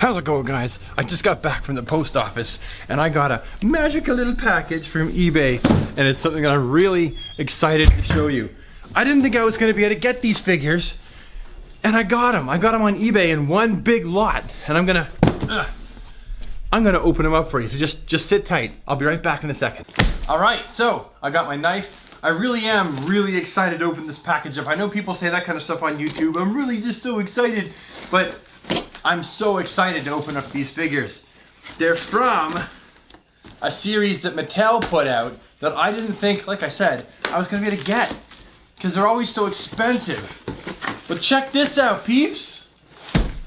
How's it going, guys? I just got back from the post office and I got a magical little package from eBay, and it's something that I'm really excited to show you. I didn't think I was going to be able to get these figures, and I got them. I got them on eBay in one big lot, and I'm gonna open them up for you. So just sit tight. I'll be right back in a second. All right, so I got my knife. I really am really excited to open this package up. I know people say that kind of stuff on YouTube. I'm really just so excited, but I'm so excited to open up these figures. They're from a series that Mattel put out that I didn't think, like I said, I was gonna be able to get, because they're always so expensive. But check this out, peeps.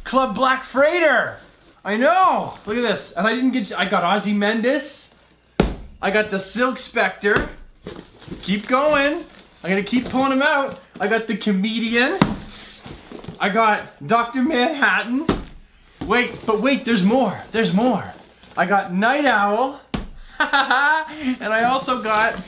Club Black Freighter. I know, look at this. And I got Ozymandias. I got the Silk Spectre. Keep going. I'm gonna keep pulling them out. I got the Comedian. I got Dr. Manhattan. Wait, there's more. There's more. I got Night Owl. And I also got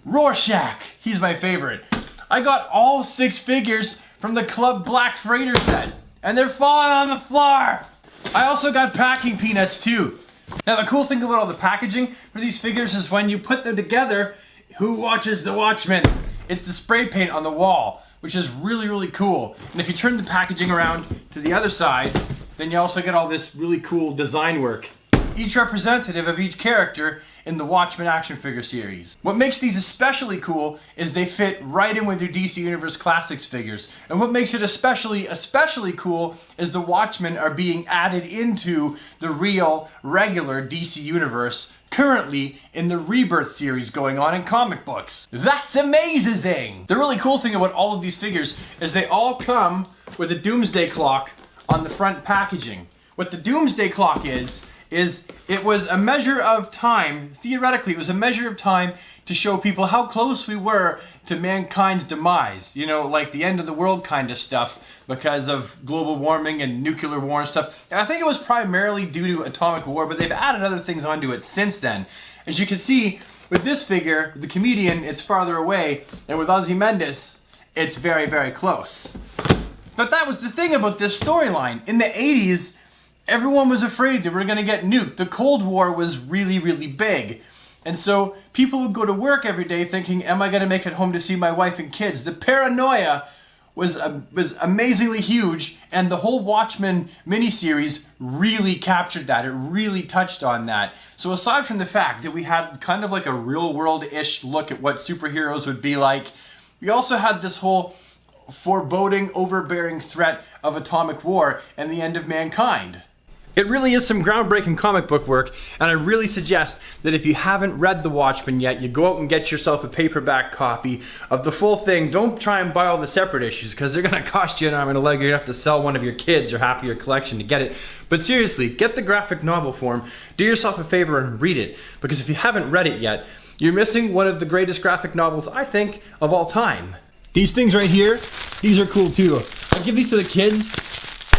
Rorschach. He's my favorite. I got all 6 figures from the Club Black Freighter set, and they're falling on the floor. I also got packing peanuts too. Now the cool thing about all the packaging for these figures is when you put them together, who watches the Watchmen? It's the spray paint on the wall, which is really, really cool. And if you turn the packaging around to the other side, then you also get all this really cool design work. Each representative of each character in the Watchmen action figure series. What makes these especially cool is they fit right in with your DC Universe Classics figures. And what makes it especially cool is the Watchmen are being added into the real, regular DC Universe currently in the Rebirth series going on in comic books. That's amazing! The really cool thing about all of these figures is they all come with a Doomsday Clock on the front packaging. What the Doomsday Clock is it was a measure of time, theoretically it was a measure of time to show people how close we were to mankind's demise. You know, like the end of the world kind of stuff because of global warming and nuclear war and stuff. And I think it was primarily due to atomic war, but they've added other things onto it since then. As you can see, with this figure, the Comedian, it's farther away, and with Ozymandias, it's very, very close. But that was the thing about this storyline. In the 80s, everyone was afraid they were going to get nuked. The Cold War was really, really big. And so people would go to work every day thinking, am I going to make it home to see my wife and kids? The paranoia was amazingly huge, and the whole Watchmen miniseries really captured that. It really touched on that. So aside from the fact that we had kind of like a real-world-ish look at what superheroes would be like, we also had this whole foreboding, overbearing threat of atomic war and the end of mankind. It really is some groundbreaking comic book work, and I really suggest that if you haven't read The Watchmen yet, you go out and get yourself a paperback copy of the full thing. Don't try and buy all the separate issues, because they're going to cost you an arm and a leg. You're going to have to sell one of your kids or half of your collection to get it. But seriously, get the graphic novel form, do yourself a favor and read it, because if you haven't read it yet, you're missing one of the greatest graphic novels, I think, of all time. These things right here, these are cool too. I give these to the kids.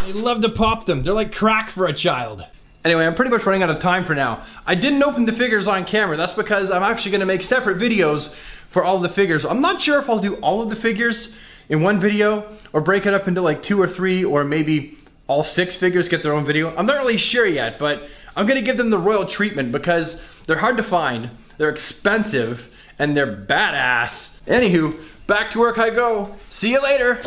They love to pop them. They're like crack for a child. Anyway, I'm pretty much running out of time for now. I didn't open the figures on camera. That's because I'm actually going to make separate videos for all the figures. I'm not sure if I'll do all of the figures in one video or break it up into like 2 or 3, or maybe all 6 figures get their own video. I'm not really sure yet, but I'm going to give them the royal treatment because they're hard to find, they're expensive, and they're badass. Anywho, back to work I go. See you later.